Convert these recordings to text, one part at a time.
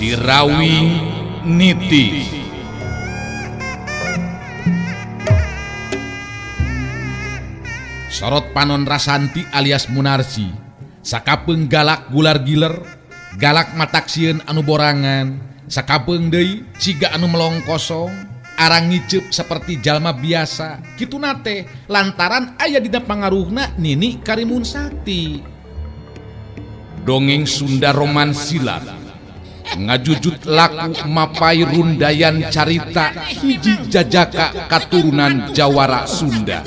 Sirawing Niti. Sorot panon Rasanti alias Munarsi, sakapeung galak gular giler, galak mataksieun anu borangan, sakapeung deui ciga anu melong kosong, arang ngiceup seperti jalma biasa, kitu nate lantaran aya dina pangaruhna Nini Karimun Sakti. Dongeng Sunda Romansilat ngajujut laku mapai rundayan carita hiji jajaka katurunan Jawara Sunda.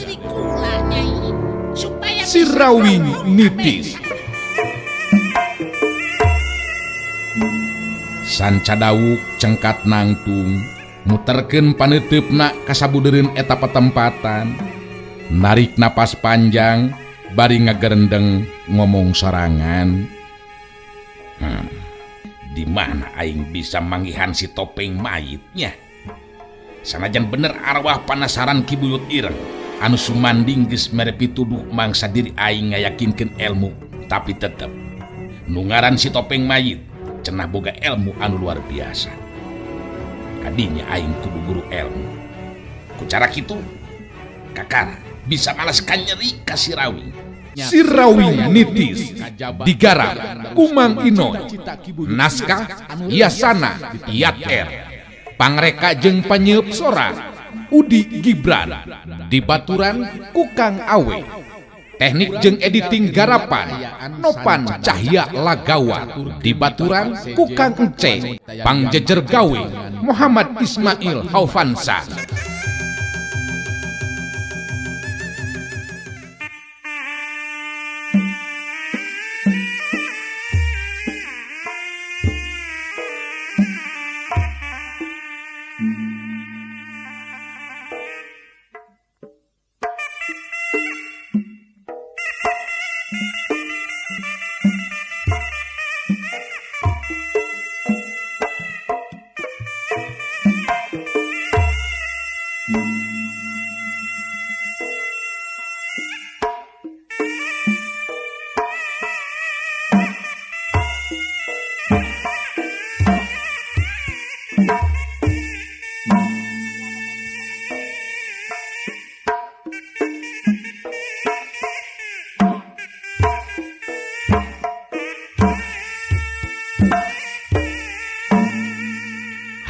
Sirawing Nitis. Sanca dawuk cengkat nangtung muterkeun paneuteup-na kasabudeureun eta patempatan, narik napas panjang bari ngagerendeng ngomong sorangan. Di mana aing bisa manggihan si topeng mayitnya? Sanajan bener arwah panasaran kibuyut ireng anu sumanding geus mere pituduh mangsa diri aing ngayakinkeun ilmu, tapi tetep nu ngaran si topeng mayit cenah boga ilmu anu luar biasa. Kadinya aing kudu guru ilmu. Ku cara kitu kakara bisa malaskan nyeri ka Sirawing. Sirawing Nitis digarap Kumang Inoy, naskah Yasana Yat R, pangreka jeung panyeup sora Udi Gibran, dibaturan Kukang Awe, teknik jeung editing garapan Nopan Cahya Lagawa, dibaturan Kukang Ence, pangjejer gawe Muhammad Ismail Haufansa.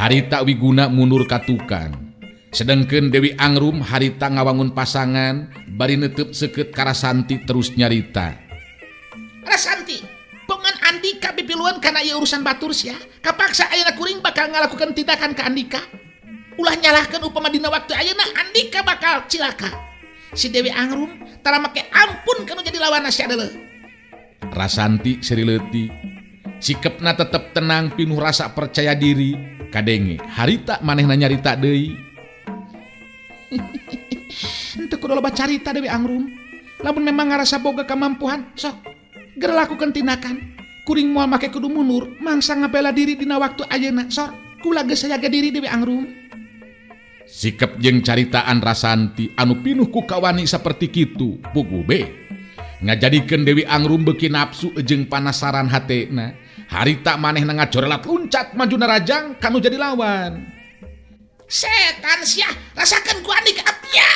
Harita Wiguna mundur katukan, sedengkeun Dewi Angrum harita ngawangun pasangan bari neuteub seukeut ka Rasanti terus nyarita. Rasanti, pongan Andika bipiluan kana ieu urusan batur sia. Kapaksa ayeuna kuring bakal ngalakukeun tindakan ka Andika. Ulah nyalahkeun upama dina waktu ayeuna Andika bakal cilaka. Si Dewi Angrum tara make ampun kana jadi lawanna si adeuleuh. Rasanti seri sikepna tetep tenang pinuh rasa percaya diri. Kadenge harita manehna nyarita deui. Henteu kudu loba carita Dewi Angrum. Lamun memang ngarasa boga kamampuan, sok geura lakukeun tindakan. Kuring moal make kudu mundur, mangsa ngabela diri dina waktu ayeuna. Sok kula geus sajaga diri Dewi Angrum. Sikep jeung caritaan Rasanti anu pinuh ku kawani saperti kitu puguh be ngajadikeun Dewi Angrum beuki nafsu jeung panasaran hatena. Harita manehna ngajorelat luncat maju narajang kanu jadi lawan. Setan sia, rasakeun ku Andika apia.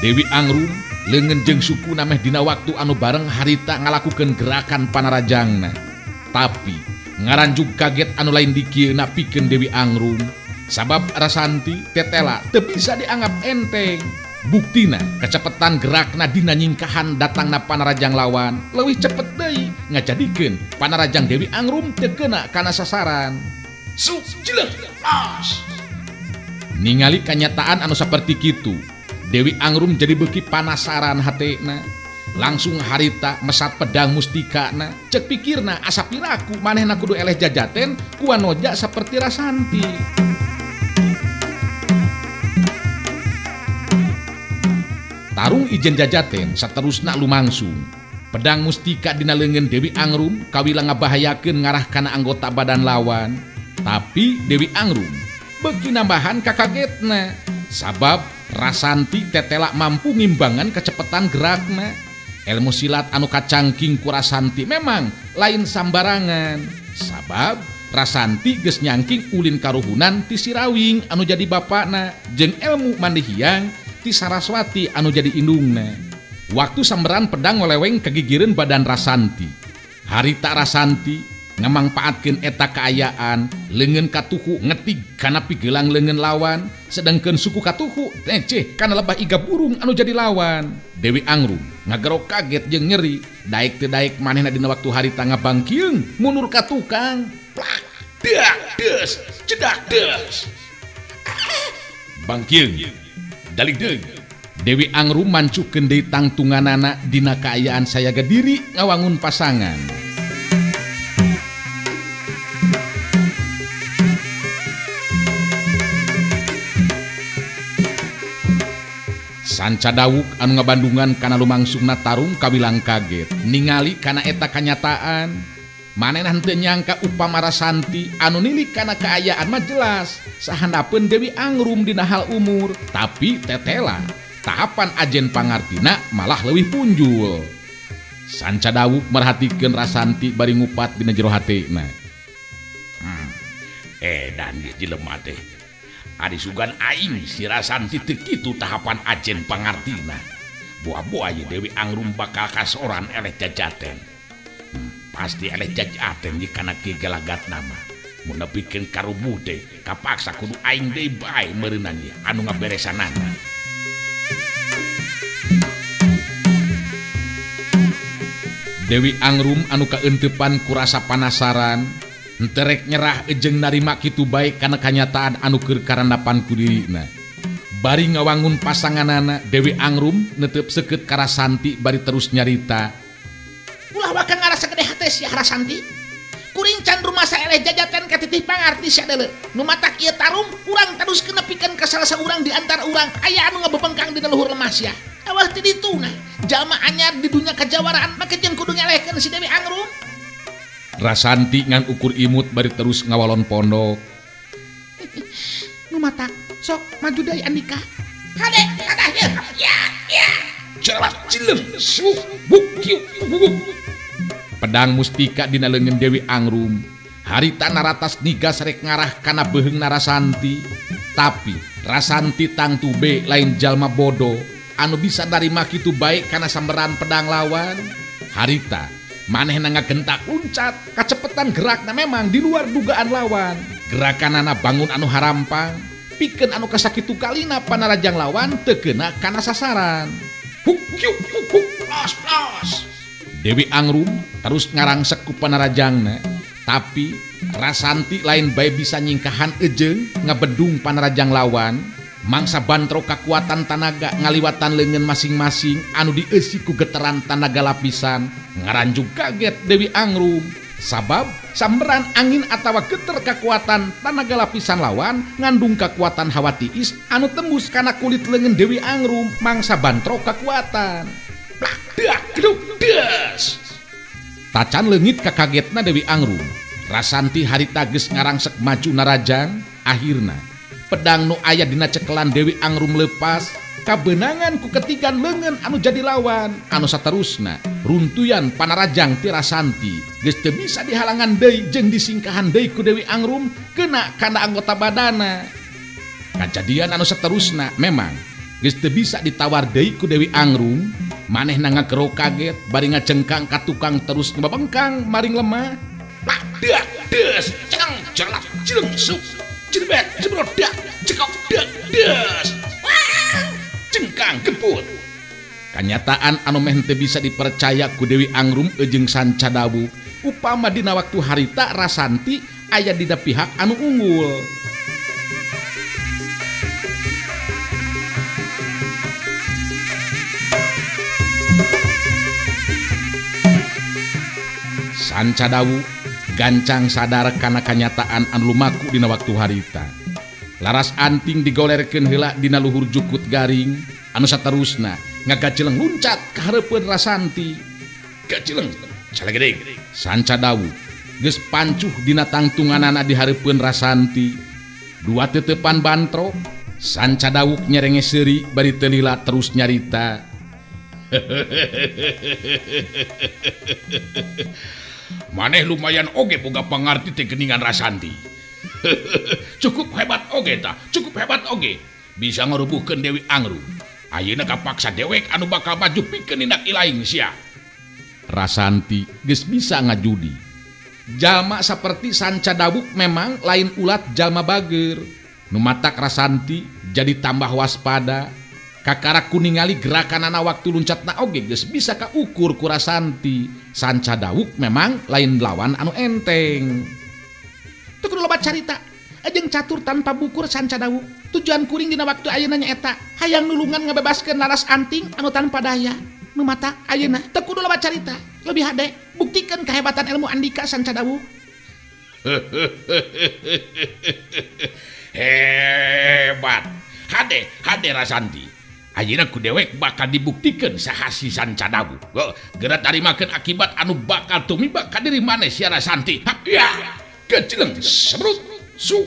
Dewi Angrum leungeun jeung sukuna meh dina waktu anu bareng harita ngalakukeun gerakan panarajangna. Tapi ngaranjuk kaget anu lain dikieuna pikeun Dewi Angrum, sabab Rasanti tetela teu bisa dianggap enteng. Buktina kecepetan gerakna dina nyingkahan datangna panarajang lawan leuwih cepet deui ngajadikeun panarajang Dewi Angrum teu keuna kana sasaran. Jelek as. Ningali kanyataan anu saperti kitu, Dewi Angrum jadi beuki panasaran hatena. Langsung harita mesat pedang mustikana, cek pikirna asa piraku manehna kudu eleh jajaten ku wanoja saperti Rasanti. Tarung ijen jajaten saterusna lumangsung. Pedang mustika dina leungeun Dewi Angrum kawila ngabahayakeun ngarah kana anggota badan lawan. Tapi Dewi Angrum beuki nambahan kakagetna. Sabab Rasanti tetela mampu ngimbangan kecepatan gerakna. Ilmu silat anu kacangking ku Rasanti memang lain sambarangan. Sabab Rasanti geus nyangking ulin karuhunan ti Sirawing anu jadi bapakna jeung ilmu mandihiang ti Saraswati anu jadi indungna. Waktu samberan pedang oleweng kegigireun badan Rasanti. Harita Rasanti ngamangpaatkeun eta kaayaan leungeun katuhu ngetig kana pigelang leungeun lawan, sedangkeun suku katuhu neceh kana lebah iga burung anu jadi lawan. Dewi Angrum ngagerok kaget jeung nyeri, daek teu daek manehna dina waktu harita ngabangkieung mundur ka tukang. Plak, dak deus, cedak deus. Bangkieung, dalik deui. Dewi Angrum mancukeun deui tangtunganana dina kaayaan sayaga diri ngawangun pasangan. Sanca dawuk anu ngabandungan kana lumangsungna tarung kawilang kaget ningali kana eta kanyataan. Manehna henteu nyangka upama Rasanti anu nilik kana kaayaan mah jelas sahandapeun Dewi Angrum dina hal umur, tapi tetela tahapan ajen pangartina malah leuwih punjul. Sanca dawuk merhatikeun Rasanti bari ngupat dina jero hatina. Dan di jelema teh Adi sugan aing si Rasanti teu kitu tahapan ajen pangartina. Buah-buah ye Dewi Angrum bakal kasoran eleh jajaten. Pasti eleh jajaten ye kana kegelagat nama. Mun nepikeun karubuh teh kapaksa kudu aing deui bae meureunan ye anu ngaberesanana. Dewi Angrum anu kaeuntepan ku rasa panasaran terek nyerah ejeng narima kitu bae kana kanyataan anu keur karandapan ku dirina. Bari ngawangun pasanganana, Dewi Angrum netep seukeut ka Rasanti bari terus nyarita. Ulah bakal ngarasa gede hate si Rasanti. Kuring can rumah saeleh jajaten ka titih pangarti sadeuleu. Nu matak ieu tarung urang teruskeun nepikeun ka salah saurang di antara urang aya anu ngabebengkang dina luhur lemah sia. Awah ti dituna, jalma anyar di dunya kajawaraan make jeung kudu ngelehkeun si Dewi Angrum. Rasanti ngan ukur imut bari terus ngawalon pondok. Nu matak sok maju deui Andika. Hade, kadahnya. Ya. Celat cilem su buk kieu. Pedang mustika dina leungeun Dewi Angrum. Harita naratas nigas rek ngarah kana beuheungna Rasanti. Tapi Rasanti tangtu be lain jalma bodoh anu bisa narima kitu bae kana samberan pedang lawan. Harita manehna ngagentak luncat, kacepetan gerakna memang di luar dugaan lawan. Gerakanana bangun anu harampang, pikeun anu kasakitu kalina panarajang lawan teu keuna kana sasaran. Huk, los. Dewi Angrum terus ngarangsek ku panarajangna, tapi Rasanti lain bae bisa nyingkahan ejeng ngabedung panarajang lawan. Mangsa bantro kakuatan tanaga ngaliwatan leungeun masing-masing anu dieusi ku geteran tanaga lapisan. Ngaranjug kaget Dewi Angrum sabab samberan angin atawa geter kakuatan tanaga lapisan lawan ngandung kakuatan hawa tiis anu tembus kana kulit leungeun Dewi Angrum mangsa bantro kakuatan. Plak dak geduk des. Tacan leungit kakagetna Dewi Angrum. Rasanti harita geus ngarangsek maju narajang, akhirna pedang nu aya dina cekelan Dewi Angrum lepas kabenangan ku ketigan leungeun anu jadi lawan. Anu saterusna runtuyan panarajang ti Rasanti geus teu bisa dihalangan deui jeung disingkahan deui ku Dewi Angrum keuna kana anggota badana. Kajadian anu saterusna memang geus teu bisa ditawar deui ku Dewi Angrum. Manehna ngagero kaget bari ngacengkang ka tukang terus ngabengkang maring lemah. Plak dak des ceng celak cileng su Cirebet, jebrodak, cekok, des. Wah, cengkang gemput. Kanyataan anu meh teu bisa dipercaya ku Dewi Angrum ejeng Sanca dawuh upama dina waktu harita Rasanti aya dina pihak anu unggul. Sanca dawuh gancang sadar kana kanyataan anu lumaku dina waktu harita. Laras anting digolerkeun heula dina luhur jukut garing. Anu saterusna ngagaceleng luncat ka hareupeun Rasanti. Gaceleng calegedeg. Sanca dawuh geus pancuh dina tangtunganana di hareupeun Rasanti. Dua teutepan bantro Sanca dawuk nyerenge seri bari telila terus nyarita. Maneh lumayan oge boga pangarti teh geningan Rasanti. Cukup hebat oge ta, cukup hebat oge. Bisa ngarubuhkeun Dewi Angru. Ayeuna kapaksa dewek anu bakal maju pikeun nindak ilaing sia. Rasanti geus bisa ngajudi. Jalma saperti Sanca dawuk memang lain ulat jalma bager. Nu matak Rasanti jadi tambah waspada. Kakara kuningali gerakanana waktu luncatna oge geus bisa kaukur ku Rasanti. Sanca dawuk memang lain lawan anu enteng. Teu kudu loba carita. Ajeng catur tanpa bukur Sanca dawuk. Tujuan kuring dina waktu ayeuna nyaeta hayang nulungan ngabebaskeun laras anting anu tanpa daya. Nu matak ayeuna teu kudu loba carita. Lebih hade buktikeun kehebatan ilmu Andika Sanca dawuk. Hebat. Hade Rasanti. Ayeuna ku dewek bakal dibuktikan saha si Sanca dawuk. Geura tarimakeun akibat anu bakal tumiba ka diri maneh sia Rasanti. Ya, keceleng sebrut su.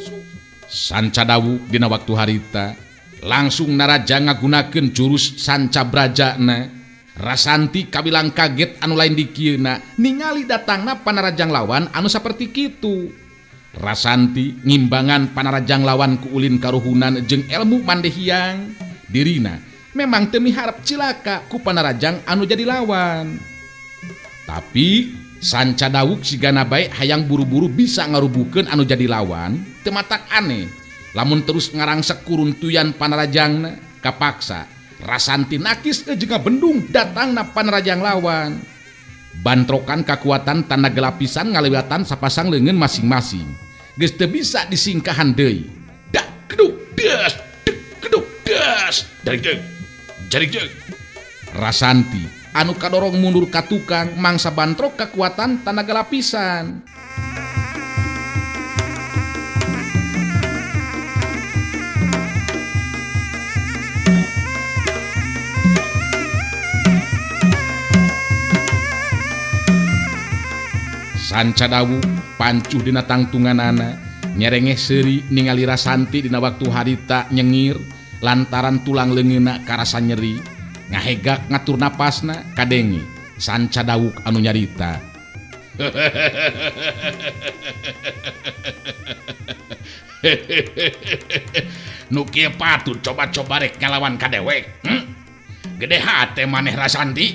Sanca dawuk dina waktu harita langsung naraja ngagunakeun jurus Sanca brajana. Rasanti kabilang kaget anu lain di kieuna ningali datangna panarajang lawan anu saperti kitu. Rasanti ngimbangan panarajang lawan ku ulin karuhunan jeung ilmu mandehiang. Dirina memang teu miharep cilaka ku panarajang anu jadi lawan. Tapi Sanca dawuk sigana bae hayang buru-buru bisa ngarubuhkeun anu jadi lawan, teu matak aneh. Lamun terus ngarangsek kuruntuyan panarajangna, kapaksa Rasanti nakis jeung bendung datangna panarajang lawan. Bantrokan kakuatan tanda gelapisan ngaliwatan sapasang leungeun masing-masing. Geus teu bisa disingkahan deui. Dak keduk das. Dari deug. Rasanti anu kadorong mundur ka tukang mangsa bantrok kekuatan tanaga lapisan. Sanca dawuk pancuh dina tangtunganana nyerengeh seuri ningali Rasanti dina waktu harita nyengir lantaran tulang leungeunna karasa nyeri. Ngahegak ngatur napasna kadenge Sanca dawuk anu nyarita. Nu kieu patut coba-coba rek ngalawan ka dewek. Gede hate maneh Rasanti.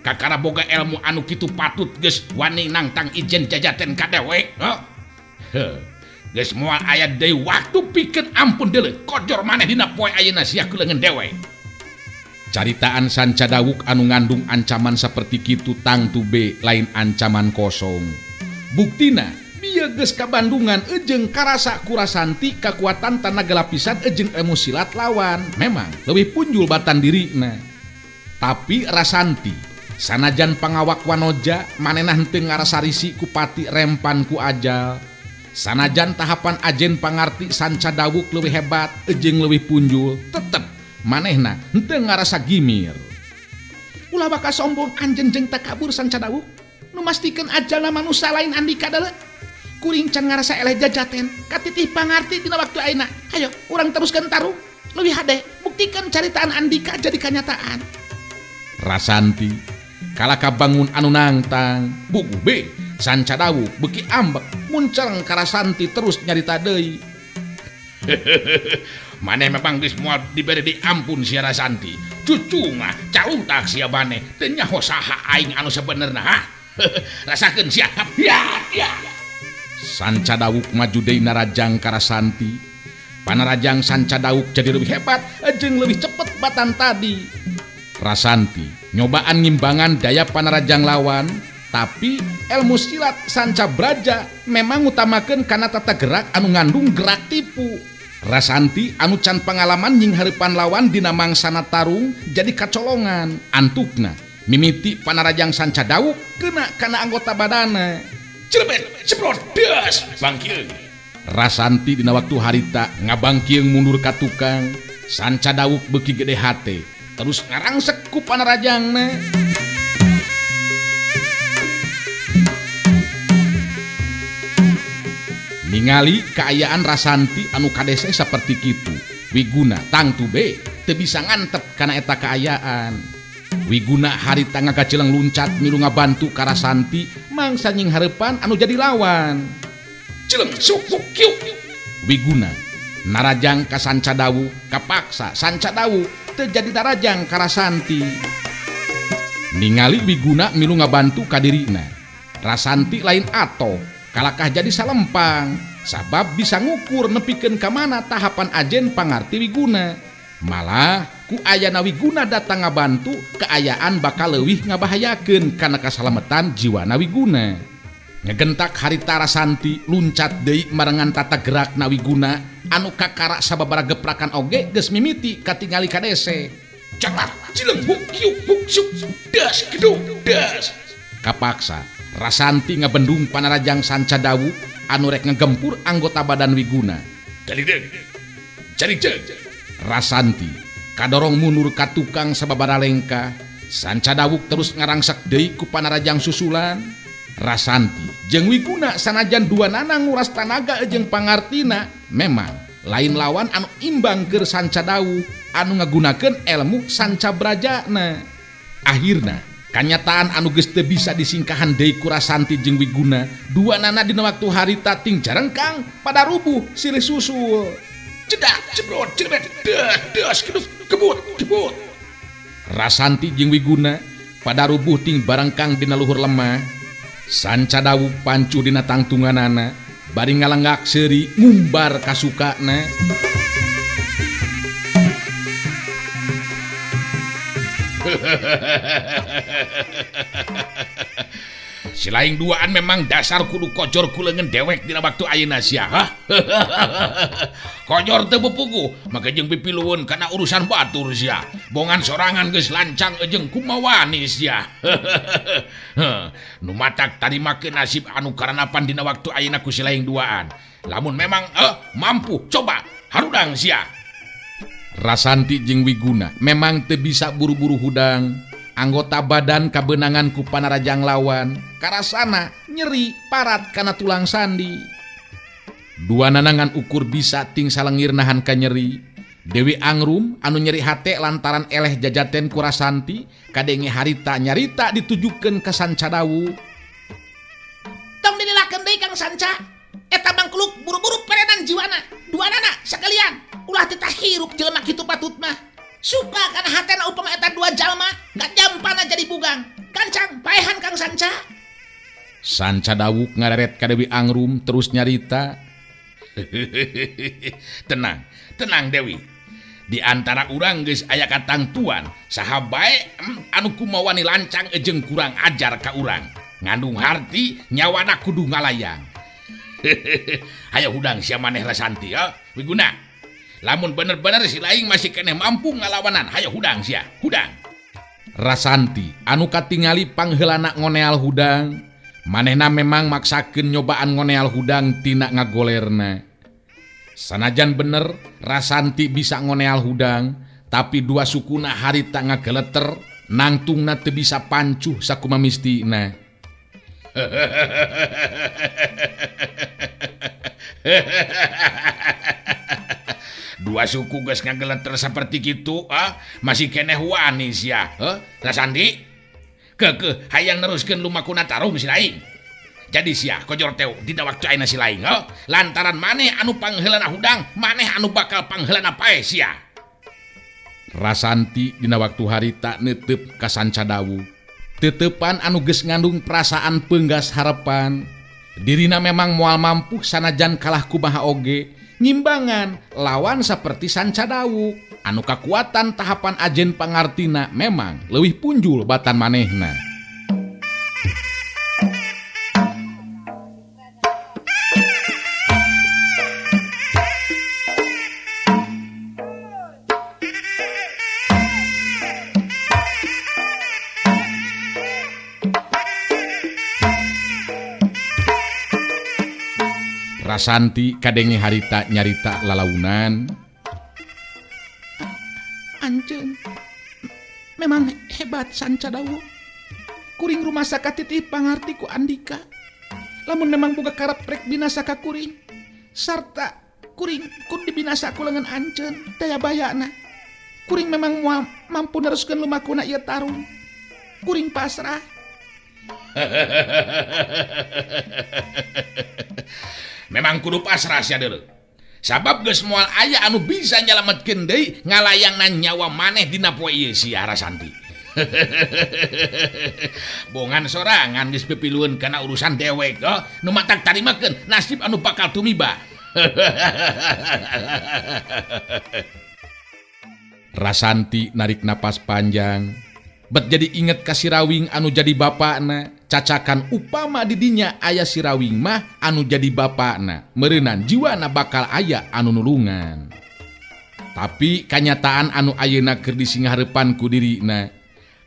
Kakara boga ilmu anu kitu patut geus wani nangtang ijen jajaten ka dewek. Geus moal aya deui waktu pikeun ampun deuleu kojor maneh dina poe ayeuna sia ku leungeun dewek. Caritaan Sanca dawuk anu ngandung ancaman saperti kitu tangtu be lain ancaman kosong. Buktina bieu geus kabandungan ejeng karasa ku Rasanti kakuatan tanaga lapisan ejeng ilmu silat lawan memang leuwih punjul batan dirina. Tapi Rasanti sanajan pangawak wanoja manenah henteu ngarasa risi ku pati rempan ku ajal. Sanajan tahapan ajen pangarti Sanca dawuk leuwih hebat ejeng leuwih punjul, tetep manehna henteu ngarasa gimir. Ulah bakal sombong anjeun jeung takabur Sanca dawuk. Nu mastikeun ajalna manusia lain Andika deuleu. Kuring can ngarasa eleh jajaten, katitih pangarti dina waktu ayeuna. Hayo urang teruskeun tarung. Leuwih hade buktikeun caritaan Andika jadi kanyataan. Rasanti kalaka bangun anu nangtang buku be Sanca dawuk beuki ambek muncereng ka Rasanti terus nyarita deui. Maneh memang geus moal dibere diampun sia Rasanti. Cucu mah cautak sia maneh teu nyaho saha aing anu sabenerna ha. Rasakeun sia. Ya. Sanca dawuk maju deui narajang ka Rasanti. Panarajang Sanca dawuk jadi lebih hebat jeung lebih cepet batan tadi. Rasanti nyobaan ngimbangan daya panarajang lawan, tapi ilmu silat Sanca braja memang utamakeun kana tata gerak anu ngandung gerak tipu. Rasanti anu can pengalaman nying hareupan lawan dina mangsana tarung jadi kacolongan. Antukna mimiti panarajang Sanca dawuk kena kana anggota badana. Celebet ceprot das bangkieung. Rasanti dina waktu harita ngabangkieung mundur ka tukang. Sanca dawuk beuki gede hate terus ngarangsek ku panarajangna. Ningali kaayaan Rasanti anu kadese saperti kitu, Wiguna tangtu be teu bisa ngantep kana eta kaayaan. Wiguna harita ngagaceleng luncat milu ngabantu ka Rasanti mangsa nying hareupan anu jadi lawan. Celeng suku kiu. Wiguna narajang ka Sancadawu kapaksa Sancadawu teu jadi narajang ka Rasanti. Ningali Wiguna milu ngabantu ka dirina, Rasanti lain ato kalakah jadi salempang. Sabab bisa ngukur nepikeun ka mana tahapan ajen pangarti Wiguna. Malah ku ayana Wiguna datang ngabantu keayaan bakal leuwih ngabahayakeun kana kasalametan jiwana Wiguna. Ngegentak harita Rasanti luncat deui marengan tata gerakna Wiguna anu kakara sababaraha geprakan oge geus mimiti katingali kadese. Cepat cileng buk kiu buk syuk das gedung das. Kapaksa Rasanti ngabendung panarajang Sancadawu anu rek ngegempur anggota badan Wiguna. Jadi Rasanti kadorong mundur ka tukang sababaraha lengka. Sancadawu terus ngarangsek deui ku panarajang susulan. Rasanti jeung Wiguna sanajan duanana nguras tanaga jeung pangartina memang lain lawan anu imbang keur Sancadawu anu ngagunakeun elmu sancabrajana. Akhirna kanyataan anu geus teu bisa disingkahan deui ku Rasanti jeung Wiguna, duanana dina waktu harita ting jarengkang pada rubuh silih susul. Cedak cebrot cerbet das kebut. Rasanti jeung Wiguna pada rubuh ting barengkang dina luhur lemah. Sancadawu pancu dina tangtunganana bari ngalenggak seuri ngumbar kasukana. Si laing duaan memang dasar kudu kojor kulengen dewek dina waktu ayeuna sia. Kojor teu bepugu maka jeung pipilueun kana urusan batur sia. Bongan sorangan geus lancang jeung kumawani sia. Nu matak tarimakeun nasib anu karanapan dina waktu ayeuna ku si laing duaan. Lamun memang mampu coba harudang sia. Rasanti jeung Wiguna memang teu bisa buru-buru hudang. Anggota badan kabenangan ku panarajang lawan karasana nyeri parat kana tulang sandi. Dua nanangan ukur bisa ting salengir nahan ka nyeri. Dewi Angrum anu nyeri hate lantaran eleh jajaten ku Rasanti kadenge harita nyarita ditujukeun ka Sancadawu. Tong dinilakeun deui Kang Sanca. Eta bangkuluk buru-buru perenan jiwana. Duanana sakalian ulah teu hirup jelema kitu patut mah. Suka kana hatena upama eta dua jalma gak jampana jadi bugang. Gancang paehan Kang Sanca. Sancadawu ngareret ka Dewi Angrum terus nyarita. Tenang Dewi. Di antara urang geus aya katangtuan saha bae anu kumawani lancang jeung kurang ajar ka urang. Ngandung harti nyawana kudu ngalayang. Hayo hudang sia maneh Rasanti ya. Wiguna. Lamun bener-bener si laing masih keneh mampu ngalawanan, hayo hudang sia, hudang. Rasanti anu katingali pangheulana ngoneal hudang, manehna memang maksakeun nyobaan ngoneal hudang tina ngagolerna. Sanajan bener Rasanti bisa ngoneal hudang, tapi dua sukuna harita ngageleter, nangtungna teu bisa pancuh sakumaha mistina. Dua suku geus ngageleter saperti kitu, masih keneh wani sia. Rasanti, keke hayang neruskeun lumakuna tarung si laing. Jadi sia kojor teu dina waktu ayeuna si laing, lantaran maneh anu pangheulana hudang, maneh anu bakal pangheulana pae sia. Rasanti dina waktu harita neuteup ka Sancadawu. Teutepan anu geus ngandung perasaan peunggas harepan. Dirina memang moal mampu sanajan kalah kumaha oge. Ngimbangan lawan seperti Sancadawu anu kakuatan tahapan ajen pangartina memang leuwih punjul batan manehna. Rasanti kadenge harita nyarita lalaunan. Anjeun, memang hebat Sancadawu. Kuring rumah saka titih pangarti ku Andika. Lamun memang boga karep rek binasa ka kuring, sarta kuring kun dibinasa kulengan ancen daya bayana. Kuring memang mampu neruskeun lumakuna ieu tarung. Kuring pasrah. Memang kudu pasrah sia deuleu. Sabab geus moal aya anu bisa nyalametkeun deui ngalayangna nyawa maneh dina poe ieu sia Rasanti. Bongan sorangan geus pipilueun kana urusan dewek nu matak tarimakeun nasib anu bakal tumiba. Rasanti narik napas panjang, bet jadi inget ka Sirawing anu jadi bapakna, cacakan upama didinya aya Sirawing mah anu jadi bapakna, meureunnan jiwana bakal aya anu nulungan. Tapi kanyataan anu ayeuna keur disingaheurepan ku dirina,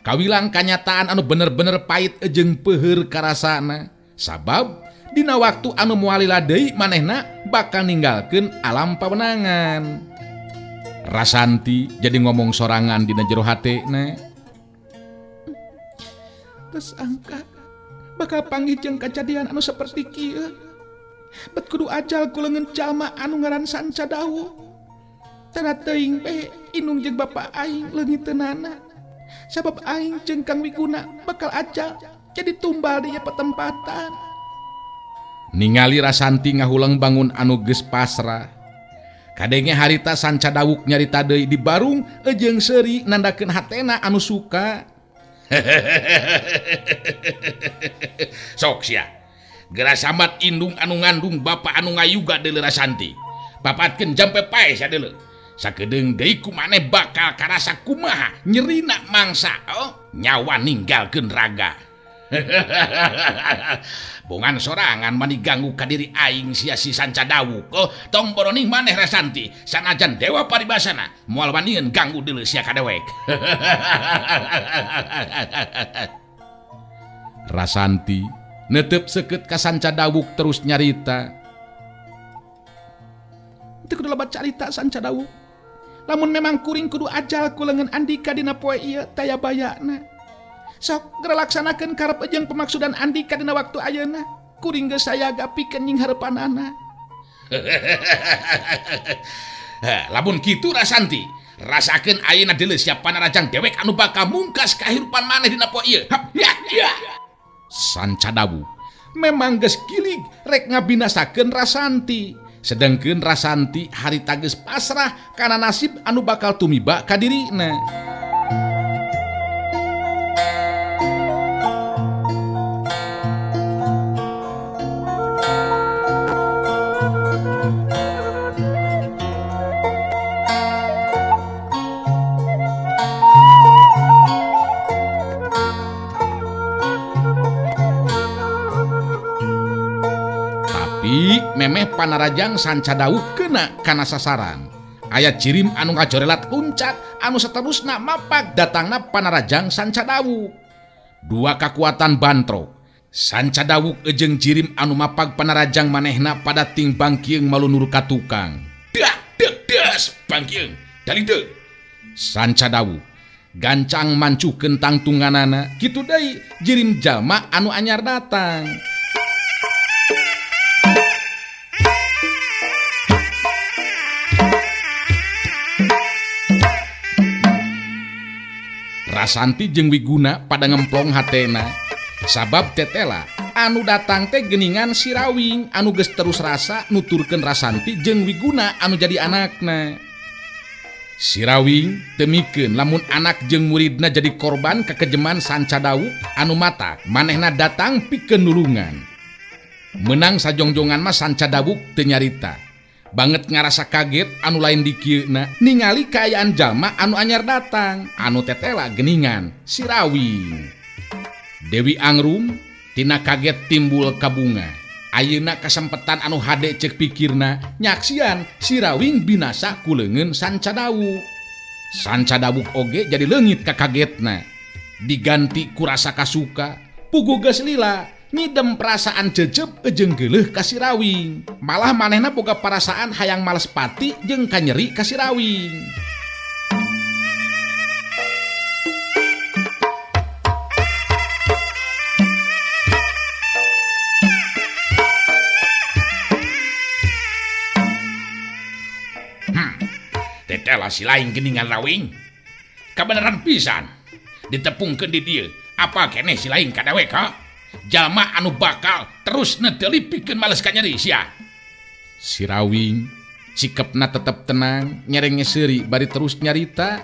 kawilang kanyataan anu bener-bener pait jeung peuheur karasana, sabab dina waktu anu moal lila deui manehna bakal ninggalkeun alam pawenangan. Rasanti jadi ngomong sorangan dina jero hatena. Geus angka bakal panggih jeung kajadian anu saperti kieu. Bet kudu ajal kuleungeun jalma anu ngaran Sancadawu. Tara teuing bae inung jeung bapa aing leungiteunana. Sabab aing jeung Kang Wiguna bakal ajal jadi tumbal di ieu petempatan. Ningali Rasanti ngahulang bangun anu geus pasrah. Kadenge harita Sancadawuk nyarita deui di barung jeung seuri nandakeun hatena anu suka. Sok sia. Geura sambat indung anu ngandung bapa anu ngayuga deuleu Rasanti. Papatkeun jampe pae sia deuleu. Sakedeung deui kumaneh bakal karasa kumaha nyerina mangsa nyawa ninggalkeun raga. Bongan sorangan mani ganggu ka diri aing sia si Sancadawuk. Tong boroning maneh Rasanti sanajan dewa paribasana moal wanieun ganggu deuleu sia kadewek. Rasanti neuteup seukeut ka Sancadawuk terus nyarita. Teu kudu loba carita Sancadawuk. Lamun memang kuring kudu ajal kuleungeun Andika dina poe ieu taya bayana. Sok ngerelaksanakeun karep jeung pemaksudan Andika dina waktu ayeuna. Kuring geus sayaga pikeun nying hareupanana. Lamun kitu Rasanti, rasakeun ayeuna deuleu sia panarajang dewek anu bakal mungkas kahirupan maneh dina poe ieu. Sancadawu memang geus kilig rek ngabinasakeun Rasanti. Sedengkeun Rasanti harita geus pasrah kana nasib anu bakal tumiba ka dirina. Memeh panarajang Sancadawuk kena kana sasaran. Aya cirim anu ngajorelat luncat anu saterusna mapag datangna panarajang Sancadawuk. Dua kakuatan bantro. Sancadawuk jeung cirim anu mapag panarajang manehna pada ting bangkieung malu nuru ka tukang. Das bangkieung dalideu. Sancadawuk gancang mancukeun tangtunganana kitu deui jirim jalma anu anyar datang. Rasanti jeung Wiguna pada ngemplong hatena sabab tetela anu datang teh geuningan Sirawing anu geus terus rasa nuturkeun Rasanti jeung Wiguna anu jadi anakna. Sirawing teu mikeun lamun anak jeung muridna jadi korban kakejeman Sancadawuk anu matak manehna datang pikeun nulungan. Menang sajongjongan mah Sancadawuk teu nyarita. Banget ngarasa kaget anu lain di kieuna ningali kaayaan jalma anu anyar datang anu tetela geuningan Sirawing. Dewi Angrum tina kaget timbul kabunga. Ayeuna kasempetan anu hade cek pikirna nyaksian Sirawing binasa kuleungeun Sancadawuk. Sancadawuk oge jadi leungit kakagetna. Diganti ku rasa kasuka, puguh geus lila. Ngidem perasaan jejeb jeung geuleuh ka Sirawing. Malah manehna boga perasaan hayang males pati jeung kanyeri ka Sirawing. Ulah si lain geningan rawing. Kabeneran pisan. Ditepungkeun di dieu. Apa keneh si lain kadawek ha? Jalma anu bakal terus neteli pikeun males ka nyeri sia. Si rawing sikepna tetep tenang, nyerenge seuri bari terus nyarita.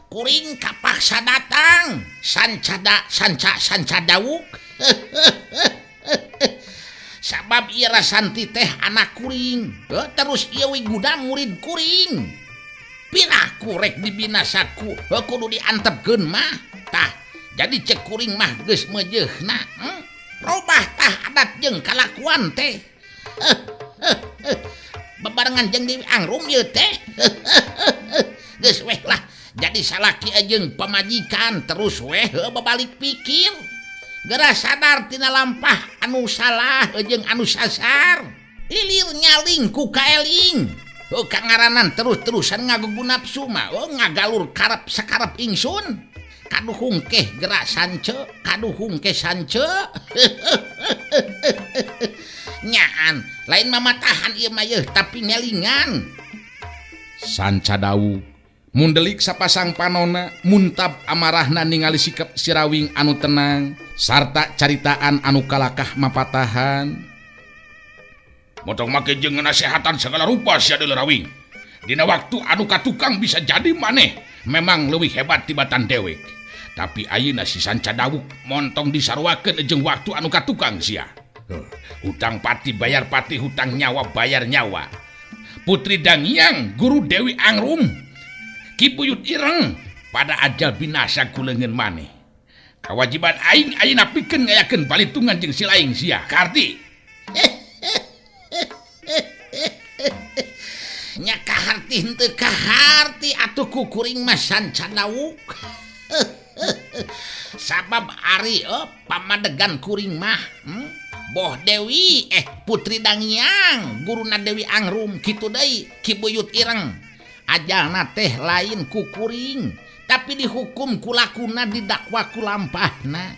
Kuring kapaksa datang. Sanca dawuk. Sabab ieu Rasanti teh anak kuring. Terus ieu wiguda murid kuring. Piraku rek dibinasaku kudu diantepkeun mah. Tah, jadi cek kuring mah geus meujeuhna. Robah tah adat jeung kalakuan teh. Bebarengan jeung Dewi Angrum ieu teh. Geus weh lah. Jadi salaki jeung pamajikan terus weh babalik pikir. Geura sadar tina lampah anu salah jeung anu sasar. Lilir nyaling ku kaeling. Kangaranan terus-terusan ngagugu nafsu mah. Ngagalur karep sakarep ingsun. Kaduhung keh geura sance, kaduhung keh sance. Nyaan, lain mamatahan ieu mah tapi ngelingan. Sanca dawuk mundelik sapasang panona muntab amarahna ningali sikap si rawing anu tenang sarta caritaan anu kalakah mapatahan. Motong make jeung ngasehatan segala rupa sia deuleu rawing. Dina waktu anu katukang bisa jadi maneh memang leuwih hebat tibatan dewek. Tapi ayeuna si Sanca dawuk montong disarwakeun jeung waktu anu katukang sia. Hutang pati bayar pati, hutang nyawa bayar nyawa. Putri Dangyang guru Dewi Angrum Ki Buyut Ireng pada ajal binasa kuleungeun maneh. Kewajiban aing ayeuna pikeun ngayakeun balitungan jeung si laing sia. Karti. Nya kaharti henteu kaharti atuh ku kuring mah Sanca dawuk. Sabab ari pamadegan kuring mah Boh Dewi Putri Dangyang guruna Dewi Angrum kitu deui Ki Buyut Ireng. Ajalna teh lain ku kuring, tapi dihukum ku lakuna didakwa ku lampahna.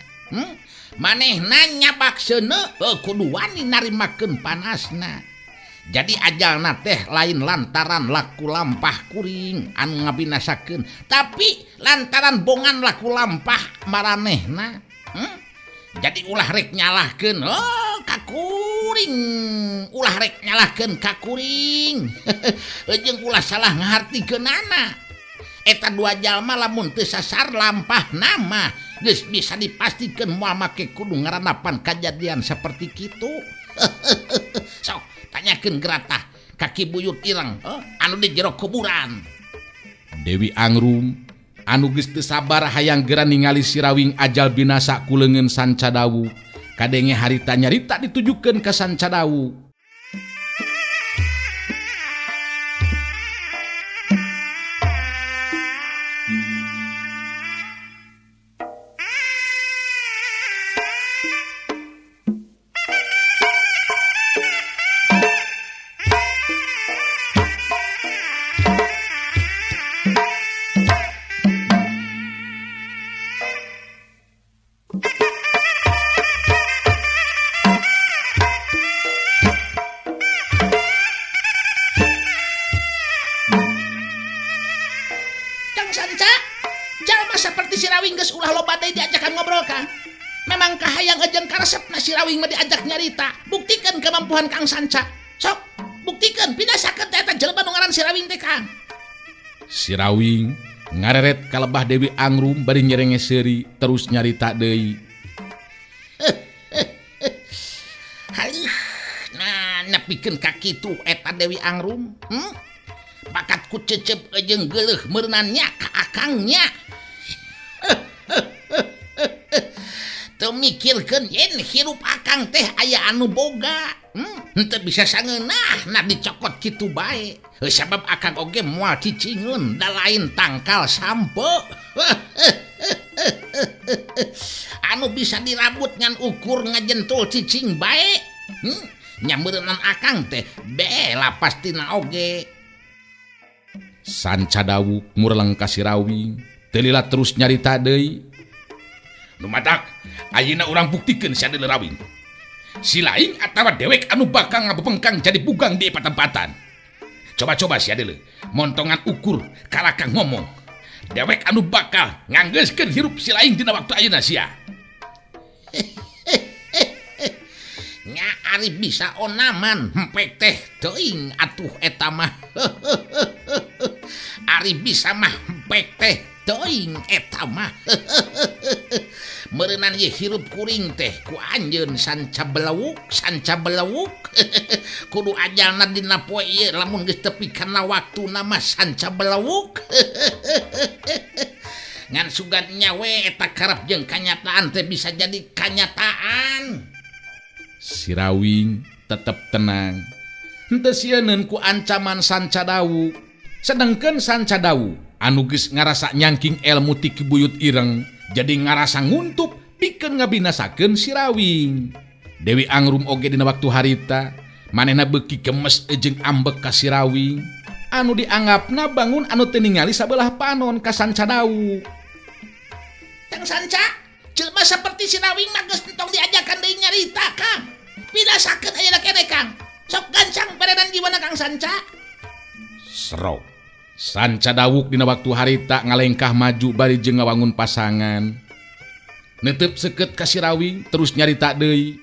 Manehna nyabakseuna kudu wani narimakeun panasna. Jadi ajalna teh lain lantaran laku lampah kuring anu ngabinasakeun, tapi lantaran bongan laku lampah maranehna. Jadi ulah rek nyalahkeun ka kuring, ulah rek nyalahkeun ka kuring. Jeung ulah salah ngahartikeunana. Eta dua jalma lamun teu sasar lampahna mah geus bisa dipastikeun moal make kudu ngaranapan kajadian saperti kitu. Sok tanyakeun geratah ka Ki Buyut Ireng anu di jero kuburan. Dewi Angrum anu geus teu sabar hayang geura ningali si rawing ajal binasa kuleungeun Sanca dawuk. Kadenge harita nyarita ditujukeun ka Sanca dawuk. Rawing mah diajak nyarita, buktikan kemampuan Kang Sanca. Sok, buktikan binasakeun teh eta jelema nu ngaran si Rawing teh Kang. Si Rawing ngareret ka lebah Dewi Angrum bari nyerenge seuri terus nyarita deui. Nah, nepikeun ka kitu eta Dewi Angrum. Bakat ku cecep jeung geuleuh meureunan nya ka akangnya. Teu mikirkeun yen hirup akang teh aya anu boga. Henteu bisa sangeunah na dicokot kitu bae. Sabab akang oge moal cicingeun da lain tangkal sampo. Anu bisa dirabut ngan ukur ngajentul cicing bae. Nya meureunan akang teh bela pastina oge. Sanca dawuk mureleng ka si Rawing, teu lila terus nyarita deui. Nu matak, ayeuna urang buktikeun sia deuleu Rawing. silaing atawa dewek anu bakal ngabepengkang jadi bugang di patempatan. Coba-coba sia deuleu montongan ukur kalakang ngomong dewek anu bakal nganggeuskeun hirup silaing dina waktu ayeuna sia. Nya ari bisa onaman hempek teh teuing atuh eta mah. Ari bisa mah hempek teh teuing eta mah. Meureunan ieu hirup kuring teh ku anjeun sanca belewuk. Kudu ajalna dina poe ieu lamun geus tepi kana waktuna mah sanca belewuk. Ngan sugan nyawe eta karep jeung kanyataan teh bisa jadi kanyataan. Si Rawing tetep tenang. Henteu sieun ku ancaman Sanca Dawu. Sedengkeun Sanca Dawu anu geus ngarasa nyangking elmu ti Ki Buyut Ireng jadi ngarasa nguntup pikeun ngabinasakeun si Rawing. Dewi Angrum oge dina waktu harita manehna beuki gemes jeung ambek ka si Rawing anu dianggapna bangun anu teu ningali sabelah panon ka Sanca Dawu. Kang Sanca, jelema saperti si Rawing mah geus entong diajakan deui nyarita, Kang. Binasakeun ayeuna keneh, Kang. Sok gancang paredan jiwana Kang Sanca. Serok. Sanca Dawuk dina waktu harita ngalengkah maju bari jeung ngawangun pasangan. Neuteub seukeut ka si Rawing terus nyarita deui.